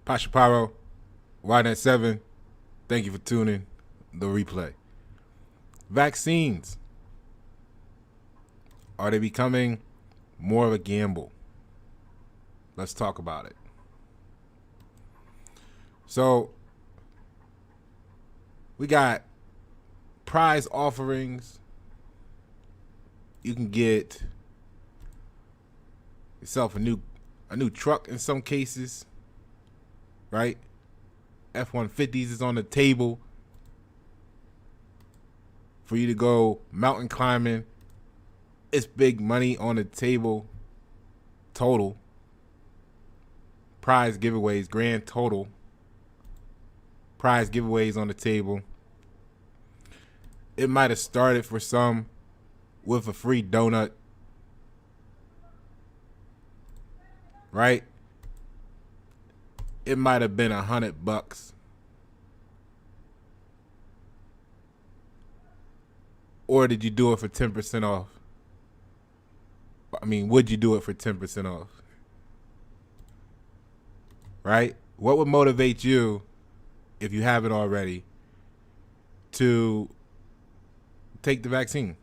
Pasha Paro, YNet7, thank you for tuning the replay. Vaccines, are they becoming more of a gamble? Let's talk about it. So, we got prize offerings. You can get yourself a new truck in some cases, right? F-150s is on the table for you to go mountain climbing. It's big money on the table. Total prize giveaways, grand total prize giveaways on the table. It might have started for some with a free donut, right? It might have been $100. Or did you do it for 10% off? I mean, would you do it for 10% off? Right? What would motivate you, if you haven't already, to take the vaccine?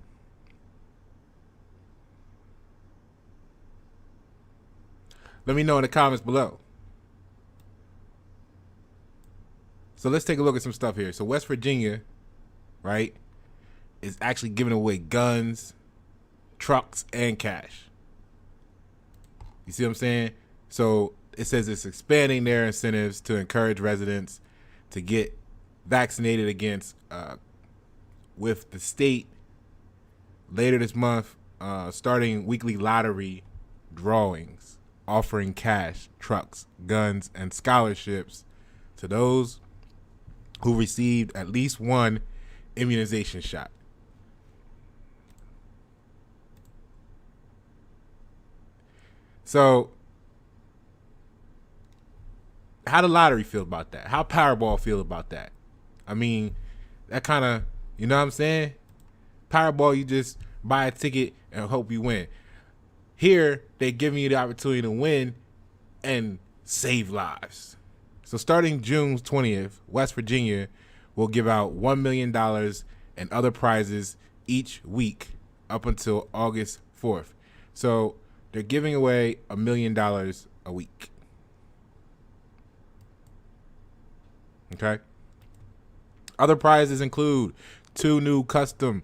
Let me know in the comments below. So let's take a look at some stuff here. So West Virginia, right, is actually giving away guns, trucks, and cash. You see what I'm saying? So it says it's expanding their incentives to encourage residents to get vaccinated against with the state later this month, starting weekly lottery drawings, offering cash, trucks, guns, and scholarships to those who received at least one immunization shot. So, how the lottery feel about that? How Powerball feel about that? I mean, that kind of, you know what I'm saying? Powerball, you just buy a ticket and hope you win. Here, they're giving you the opportunity to win and save lives. So starting June 20th, West Virginia will give out $1 million and other prizes each week up until August 4th. So they're giving away $1 million a week. Okay. Other prizes include 2 new custom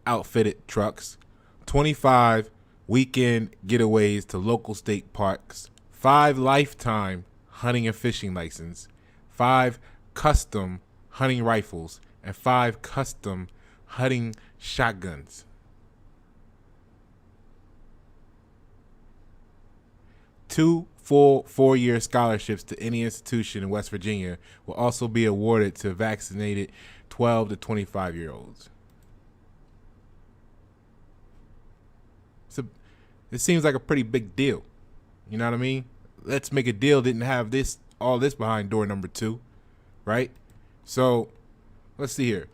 outfitted trucks, 25 weekend getaways to local state parks, 5 lifetime hunting and fishing license, 5 custom hunting rifles, and 5 custom hunting shotguns. Two full 4-year scholarships to any institution in West Virginia will also be awarded to vaccinated 12 to 25-year-olds. So it seems like a pretty big deal. You know what I mean? Let's Make a Deal didn't have all this behind door number 2, right? So let's see here.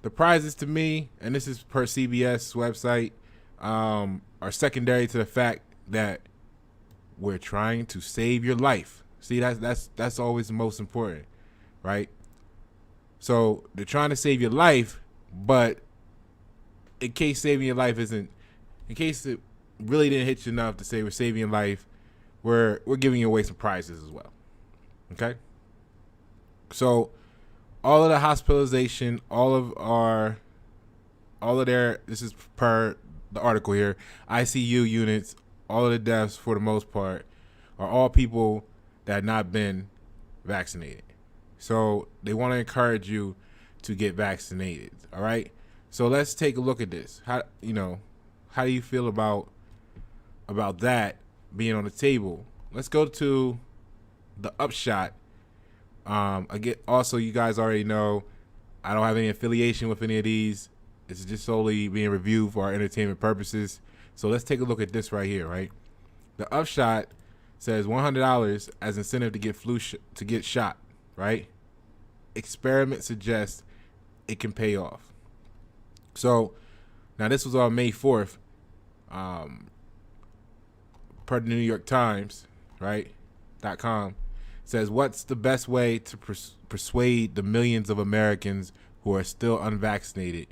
The prizes to me, and this is per CBS website, are secondary to the fact that we're trying to save your life. See, that's always the most important, right? So they're trying to save your life, but in case saving your life isn't, in case it really didn't hit you enough to say we're saving your life, we're giving you away some prizes as well. Okay? So all of the hospitalization, all of their, this is per the article here, ICU units, all of the deaths for the most part are all people that have not been vaccinated. So they want to encourage you to get vaccinated. All right. So let's take a look at this. How do you feel about that being on the table? Let's go to the Upshot. Again, also, you guys already know I don't have any affiliation with any of these. It's just solely being reviewed for our entertainment purposes. So let's take a look at this right here, right? The Upshot says $100 as incentive to get to get shot, right? Experiment suggests it can pay off. So now this was on May 4th, per the New York Times, right? says, what's the best way to persuade the millions of Americans who are still unvaccinated?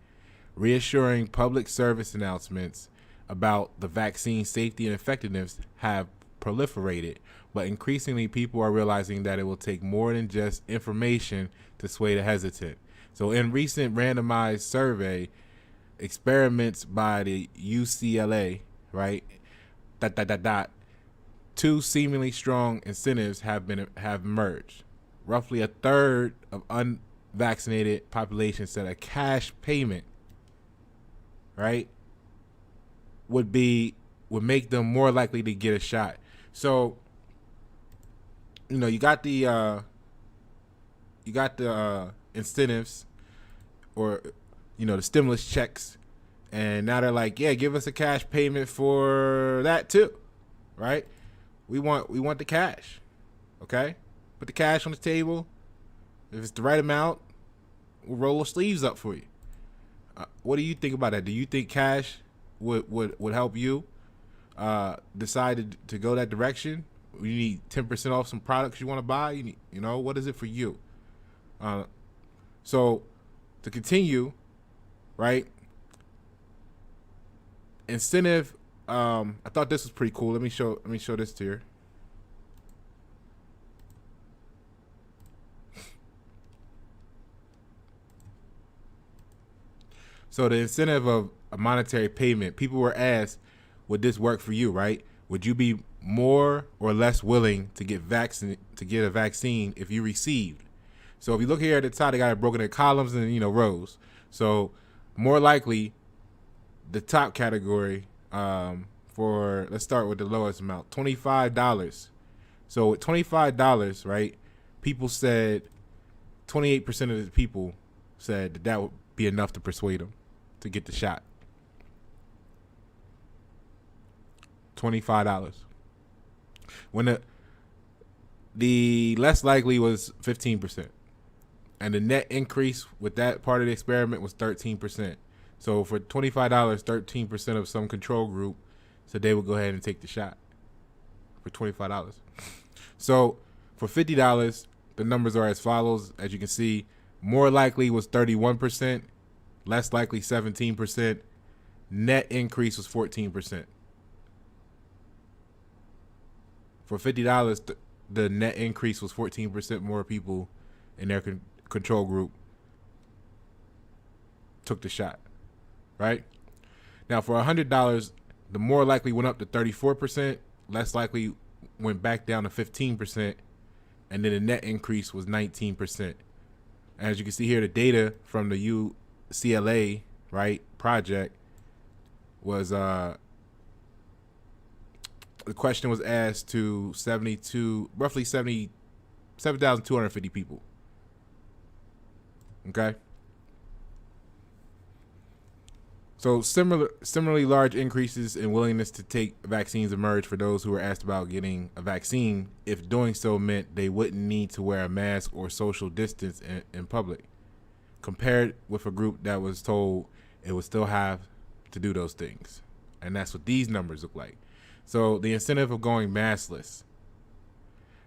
Reassuring public service announcements about the vaccine safety and effectiveness have proliferated, but increasingly people are realizing that it will take more than just information to sway the hesitant. So in recent randomized survey experiments by the UCLA, right, two seemingly strong incentives have emerged. Roughly a third of unvaccinated population said a cash payment, right, would make them more likely to get a shot. So, you got the incentives, or the stimulus checks, and now they're like, yeah, give us a cash payment for that too, right? We want the cash, okay? Put the cash on the table. If it's the right amount, we'll roll the sleeves up for you. What do you think about that? Do you think cash would help you decide to go that direction? You need 10% off some products you want to buy. You need, what is it for you? So to continue, right? Incentive. I thought this was pretty cool. Let me show this to you. So the incentive of a monetary payment, people were asked, would this work for you, right? Would you be more or less willing to get a vaccine if you received? So if you look here at the top, they got it broken in columns and rows. So more likely, the top category, let's start with the lowest amount, $25. So with $25, right, people said 28% of the people said that would be enough to persuade them to get the shot. $25. When the less likely was 15%. And the net increase with that part of the experiment was 13%. So for $25, 13% of some control group said they would go ahead and take the shot for $25. So for $50, the numbers are as follows. As you can see, more likely was 31%, less likely 17%, net increase was 14%. For $50, the net increase was 14% more people in their control group took the shot, right? Now for $100, the more likely went up to 34%, less likely went back down to 15%, and then the net increase was 19%. As you can see here, the data from the UCLA, right, project was the question was asked to roughly 7,250 people. Okay. So similarly large increases in willingness to take vaccines emerged for those who were asked about getting a vaccine if doing so meant they wouldn't need to wear a mask or social distance in public, compared with a group that was told it would still have to do those things. And that's what these numbers look like. So the incentive of going maskless.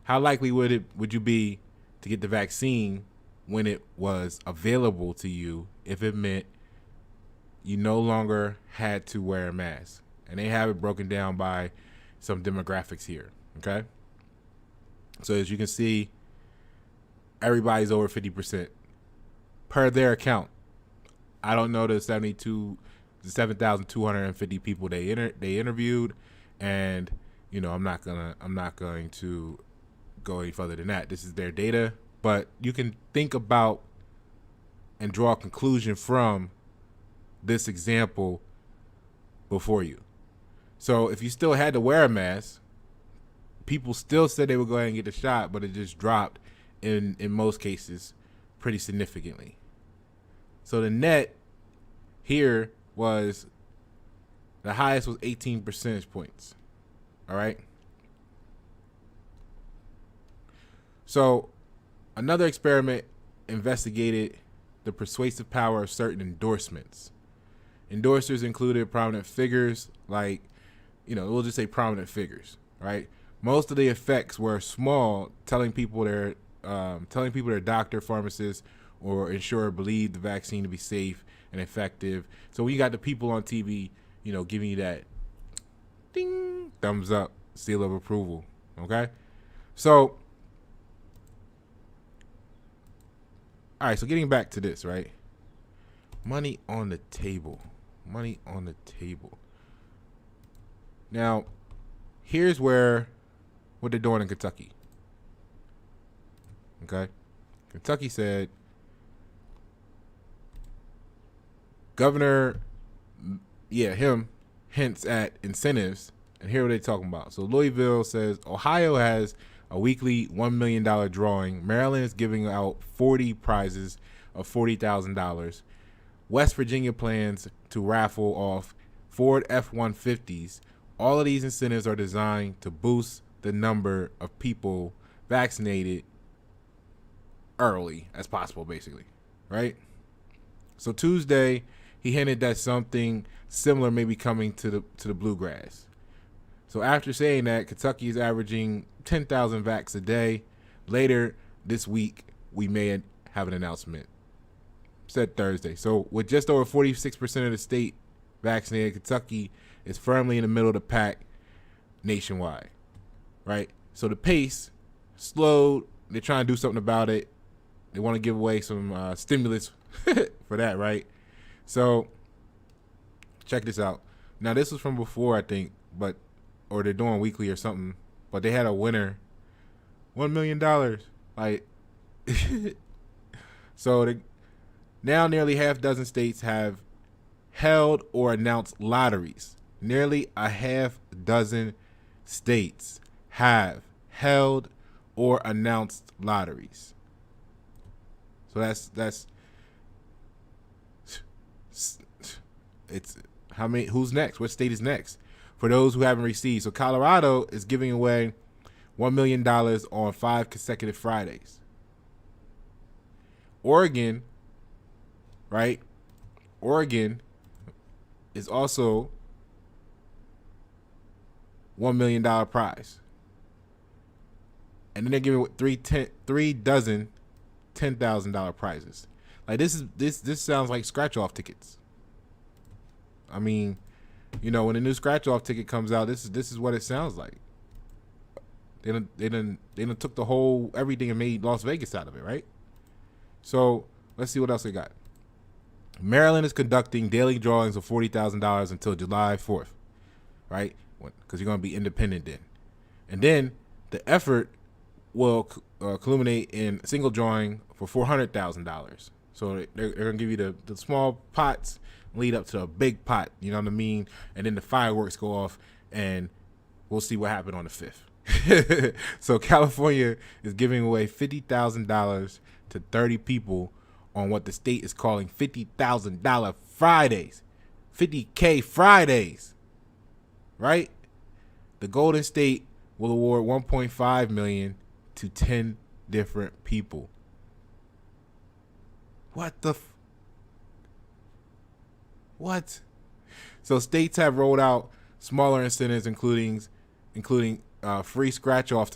How likely would you be to get the vaccine when it was available to you if it meant you no longer had to wear a mask? And they have it broken down by some demographics here, okay? So as you can see, everybody's over 50% per their account. I don't know the 7,250 people they interviewed, and I'm not going to go any further than that. This is their data, but you can think about and draw a conclusion from this example before you. So if you still had to wear a mask, people still said they would go ahead and get the shot, but it just dropped in most cases pretty significantly. So the net here was, the highest was 18 percentage points. All right. So another experiment investigated the persuasive power of certain endorsements. Endorsers included prominent figures like, we'll just say prominent figures, right? Most of the effects were small, telling people their doctor, pharmacist, or insurer believed the vaccine to be safe and effective. So when you got the people on TV, giving you that ding thumbs up, seal of approval. Okay, so all right. So getting back to this, right? Money on the table. Money on the table. Now, here's what they're doing in Kentucky. Okay? Kentucky said Governor, hints at incentives, and here what they're talking about. So Louisville says Ohio has a weekly $1 million drawing. Maryland is giving out 40 prizes of $40,000. West Virginia plans to raffle off Ford F-150s. All of these incentives are designed to boost the number of people vaccinated early as possible, basically, right? So Tuesday, he hinted that something similar may be coming to the Bluegrass. So after saying that, Kentucky is averaging 10,000 vax a day. Later this week, we may have an announcement. Said Thursday. So with just over 46% of the state vaccinated, Kentucky is firmly in the middle of the pack nationwide, right? So the pace slowed. They're trying to do something about it. They want to give away some stimulus for that, right? So check this out. Now this was from before, I think, or they're doing weekly or something, but they had a winner, $1 million. Like, so now nearly half dozen states have held or announced lotteries. Nearly a half dozen states have held or announced lotteries. So that's it's how many? Who's next? What state is next? For those who haven't received, so Colorado is giving away $1 million on 5 consecutive Fridays. Oregon, right? Oregon is also $1 million prize. And then they're giving three dozen $10,000 prizes. Like this sounds like scratch off tickets. I mean, when a new scratch off ticket comes out, this is what it sounds like. They done took the whole everything and made Las Vegas out of it, right? So let's see what else they got. Maryland is conducting daily drawings of $40,000 until July 4th, right? Because you're going to be independent then. And then the effort will culminate in a single drawing for $400,000. So they're going to give you the small pots, lead up to a big pot, you know what I mean? And then the fireworks go off, and we'll see what happened on the 5th. So California is giving away $50,000 to 30 people on what the state is calling $50,000 Fridays. 50K Fridays, right? The Golden State will award $1.5 million to 10 different people. What? So states have rolled out smaller incentives, including free scratch off.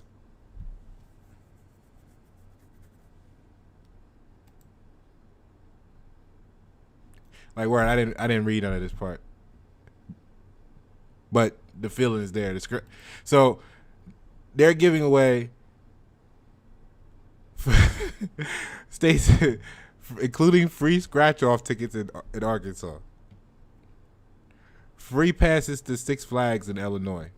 Like, where I didn't read none of this part, but the feeling is there. So they're giving away states, including free scratch off tickets in Arkansas, free passes to Six Flags in Illinois.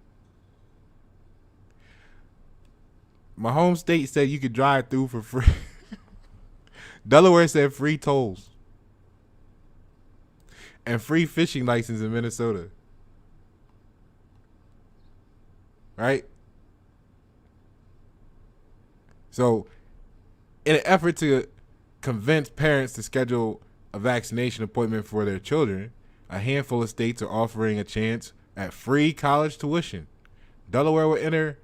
My home state said you could drive through for free. Delaware said free tolls and free fishing license in Minnesota. Right? So, in an effort to convince parents to schedule a vaccination appointment for their children, a handful of states are offering a chance at free college tuition. Delaware will enter,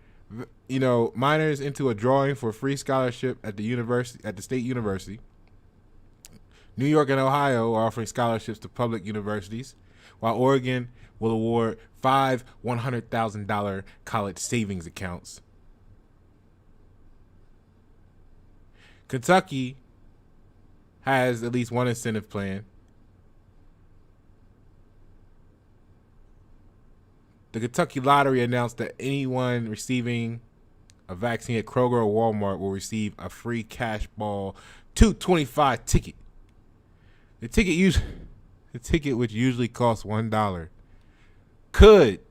minors into a drawing for a free scholarship at the state university. New York and Ohio are offering scholarships to public universities, while Oregon will award 5 $100,000 college savings accounts. Kentucky has at least one incentive plan. The Kentucky Lottery announced that anyone receiving a vaccine at Kroger or Walmart will receive a free cash ball $2.25 ticket. The ticket, which usually costs $1, could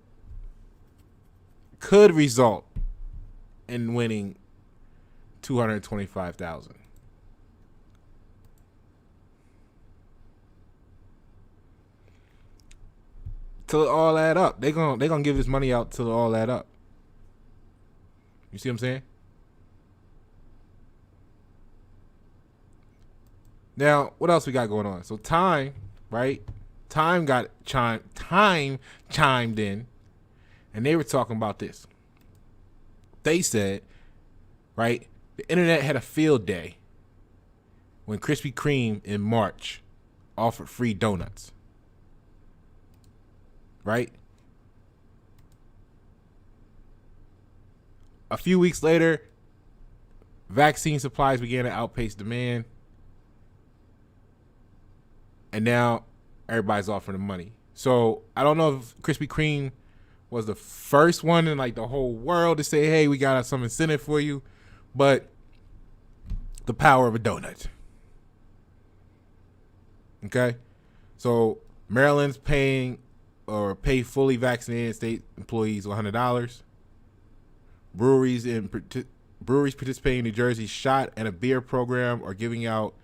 result in winning $225,000. Till it all add up. They gonna give this money out till it all add up. You see what I'm saying? Now, what else we got going on? So Time, right? Time chimed in, and they were talking about this. They said, right, the internet had a field day when Krispy Kreme in March offered free donuts. Right? A few weeks later, vaccine supplies began to outpace demand. And now everybody's offering the money. So I don't know if Krispy Kreme was the first one in like the whole world to say, hey, we got some incentive for you. But the power of a donut. Okay? So Maryland's pay fully vaccinated state employees $100. Breweries participating in New Jersey's shot and a beer program are giving out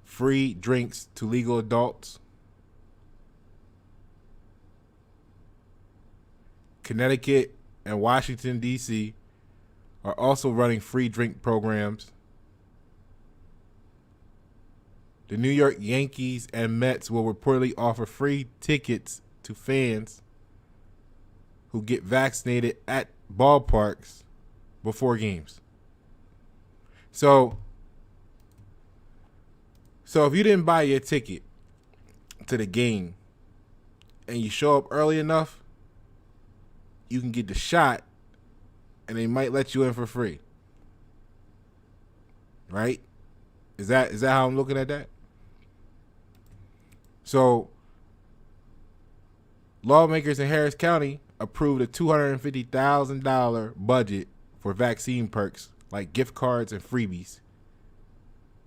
free drinks to legal adults. Connecticut and Washington, D.C. are also running free drink programs. The New York Yankees and Mets will reportedly offer free tickets to fans who get vaccinated at ballparks before games. So if you didn't buy your ticket to the game and you show up early enough, you can get the shot and they might let you in for free. Right? Is that how I'm looking at that? So lawmakers in Harris County approved a $250,000 budget for vaccine perks like gift cards and freebies.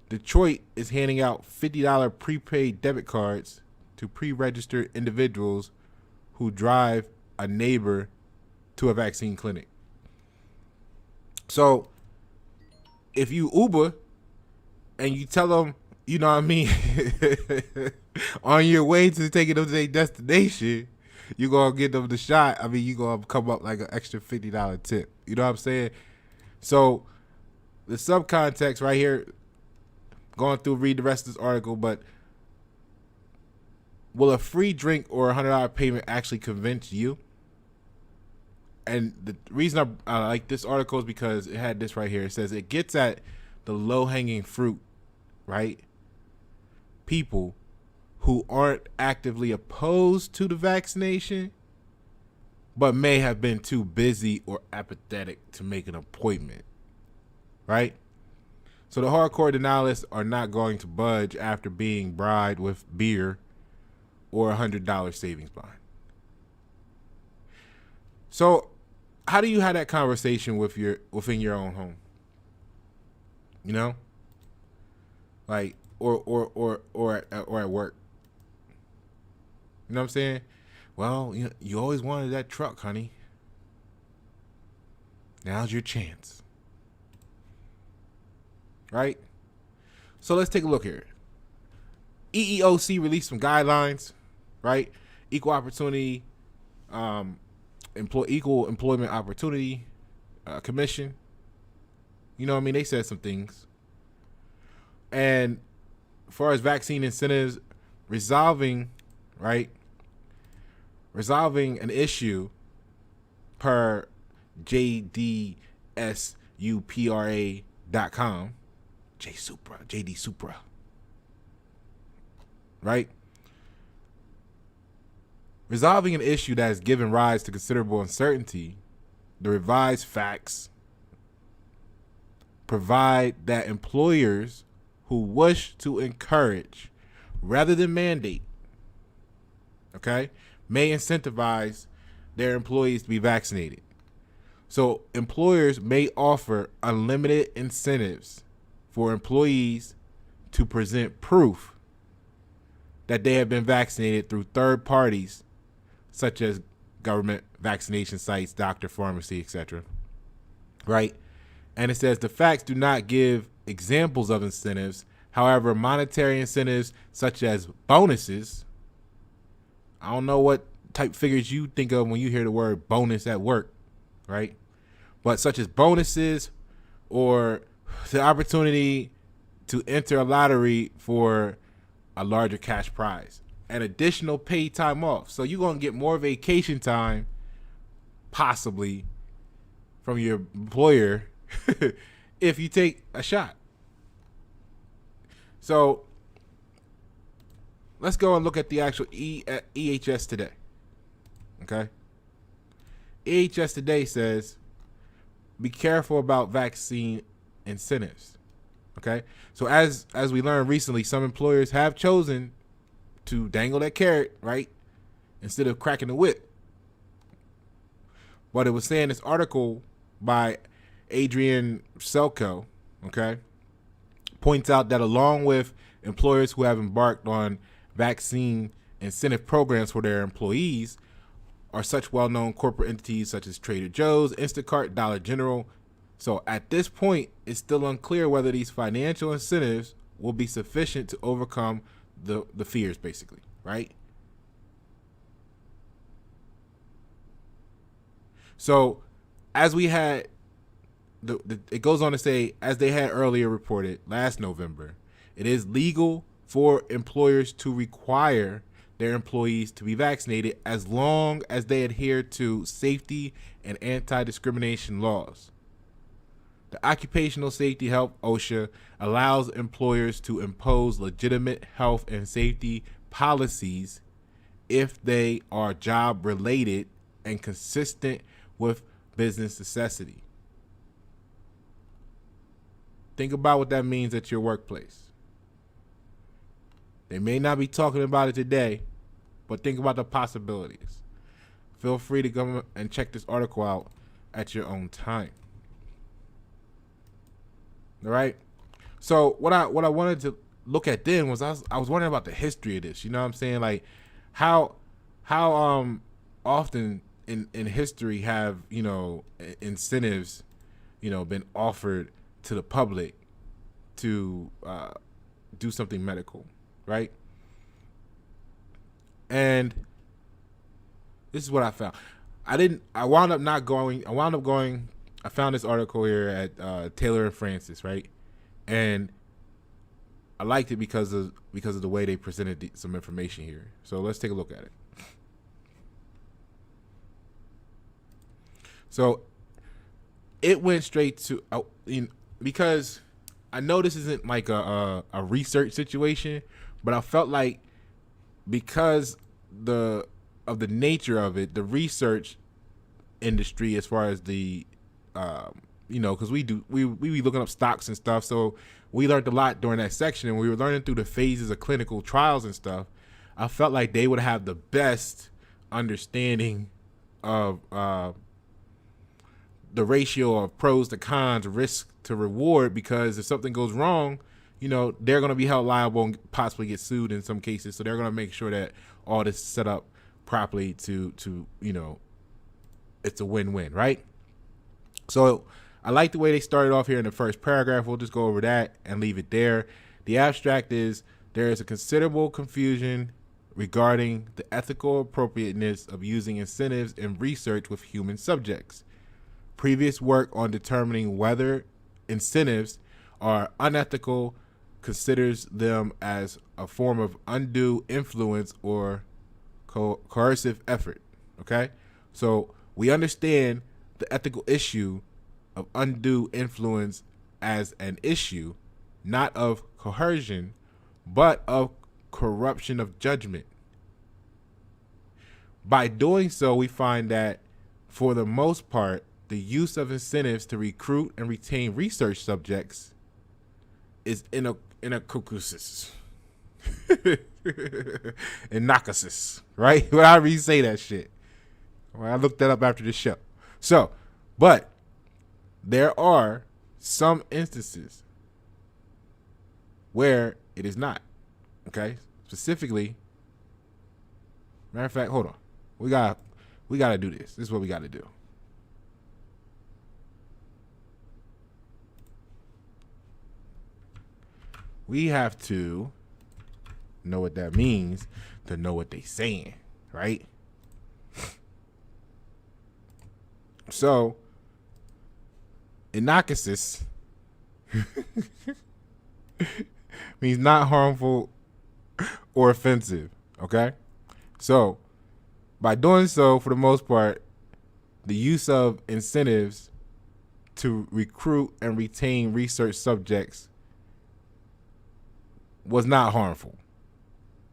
Detroit is handing out $50 prepaid debit cards to pre-registered individuals who drive a neighbor to a vaccine clinic. So if you Uber and you tell them, you know what I mean, on your way to taking them to their destination, you're going to get them the shot. I mean, you're going to come up like an extra $50 tip. You know what I'm saying? So the subcontext right here, going through, read the rest of this article, but will a free drink or $100 payment actually convince you? And the reason I like this article is because it had this right here. It says it gets at the low-hanging fruit, right? People who aren't actively opposed to the vaccination, but may have been too busy or apathetic to make an appointment, right? So the hardcore denialists are not going to budge after being bribed with beer or $100 savings bond. So how do you have that conversation within your own home? You know? Like or at work. You know what I'm saying? Well, you always wanted that truck, honey. Now's your chance. Right? So let's take a look here. EEOC released some guidelines, right? Equal opportunity, equal employment opportunity commission. You know what I mean? They said some things. And as far as vaccine incentives, resolving an issue per JDSUPRA.com, JD Supra, right? Resolving an issue that has given rise to considerable uncertainty, the revised facts provide that employers who wish to encourage rather than mandate, okay, may incentivize their employees to be vaccinated. So employers may offer unlimited incentives for employees to present proof that they have been vaccinated through third parties such as government vaccination sites, doctor, pharmacy, etc. Right? And it says the facts do not give examples of incentives. However, monetary incentives such as bonuses, I don't know what type figures you think of when you hear the word bonus at work, right? But such as bonuses or the opportunity to enter a lottery for a larger cash prize and additional paid time off. So you're going to get more vacation time possibly from your employer if you take a shot. So let's go and look at the actual EHS today. Okay. EHS today says, be careful about vaccine incentives. Okay. So as we learned recently, some employers have chosen to dangle that carrot, right, instead of cracking the whip. But it was saying this article by Adrian Selko, okay, points out that along with employers who have embarked on vaccine incentive programs for their employees are such well-known corporate entities such as Trader Joe's, Instacart, Dollar General. So at this point, it's still unclear whether these financial incentives will be sufficient to overcome the fears, basically, right? So as we had, it goes on to say, as they had earlier reported last November, it is legal for employers to require their employees to be vaccinated as long as they adhere to safety and anti-discrimination laws. The Occupational Safety Health, OSHA, allows employers to impose legitimate health and safety policies if they are job-related and consistent with business necessity. Think about what that means at your workplace. They may not be talking about it today, but think about the possibilities. Feel free to come and check this article out at your own time. All right. So what I wanted to look at then was I was wondering about the history of this. You know what I'm saying? Like how often in history have, you know, incentives, you know, been offered to the public to do something medical, right? And this is what I found. I wound up going. I found this article here at Taylor and Francis, right? And I liked it because of the way they presented some information here. So let's take a look at it. So it went straight to because I know this isn't like a research situation, but I felt like because of the nature of it, the research industry, as far as the you know, because we be looking up stocks and stuff, so we learned a lot during that section, and we were learning through the phases of clinical trials and stuff. I felt like they would have the best understanding of the ratio of pros to cons, risk to reward, because if something goes wrong, you know, they're going to be held liable and possibly get sued in some cases. So they're going to make sure that all this is set up properly to you know, it's a win-win, right? So I like the way they started off here in the first paragraph. We'll just go over that and leave it there. The abstract is, there is a considerable confusion regarding the ethical appropriateness of using incentives in research with human subjects. Previous work on determining whether incentives are unethical considers them as a form of undue influence or coercive effort. Okay? So we understand the ethical issue of undue influence as an issue, not of coercion, but of corruption of judgment. By doing so, we find that for the most part, the use of incentives to recruit and retain research subjects is inacocusis. Inacosis, right? However you say that shit. Well, I looked that up after the show. So, but there are some instances where it is not. Okay? Specifically, matter of fact, hold on. We gotta do this. This is what we gotta do. We have to know what that means to know what they saying, right? So, inacosis means not harmful or offensive, okay? So, by doing so, for the most part, the use of incentives to recruit and retain research subjects was not harmful.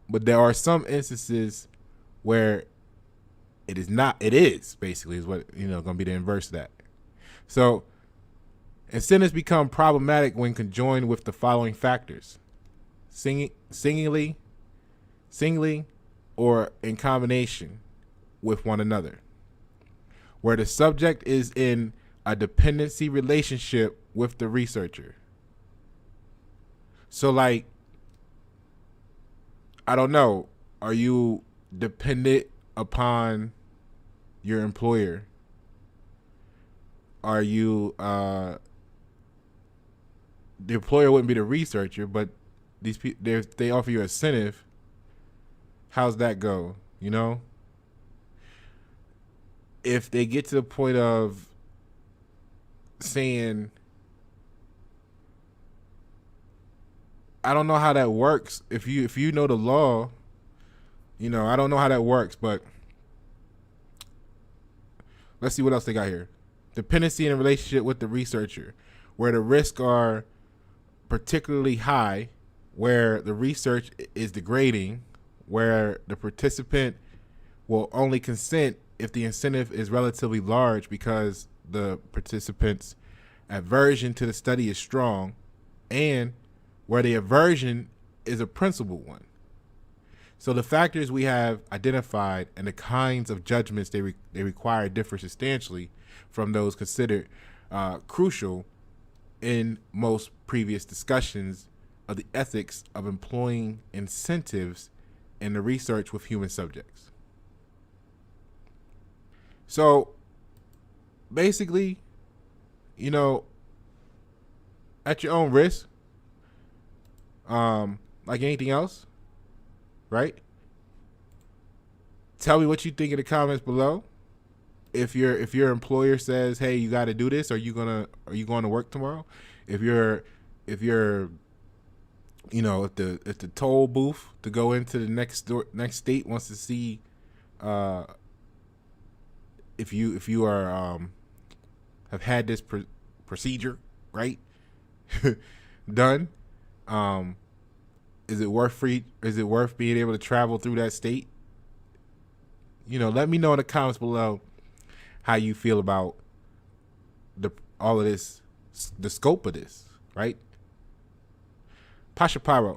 But there are some instances where it is not. It is, basically, is what, going to be the inverse of that. So, incentives become problematic when conjoined with the following factors: singly, or in combination with one another, where the subject is in a dependency relationship with the researcher. So, like, I don't know, are you dependent upon your employer? Are you the employer wouldn't be the researcher, but these people, they offer you an incentive. How's that go? If they get to the point of saying, I don't know how that works. If you know the law, I don't know how that works, but let's see what else they got here. Dependency in a relationship with the researcher, where the risks are particularly high, where the research is degrading, where the participant will only consent if the incentive is relatively large because the participant's aversion to the study is strong, and where the aversion is a principal one. So the factors we have identified and the kinds of judgments they require differ substantially from those considered crucial in most previous discussions of the ethics of employing incentives in the research with human subjects. So basically, at your own risk, like anything else, right? Tell me what you think in the comments below. If your employer says, "Hey, you got to do this," are you going to work tomorrow? If the toll booth to go into the next state wants to see if you are have had this procedure, right, done, is it worth being able to travel through that state? Let me know in the comments below how you feel about all of this, the scope of this, right? Pasha Pyro.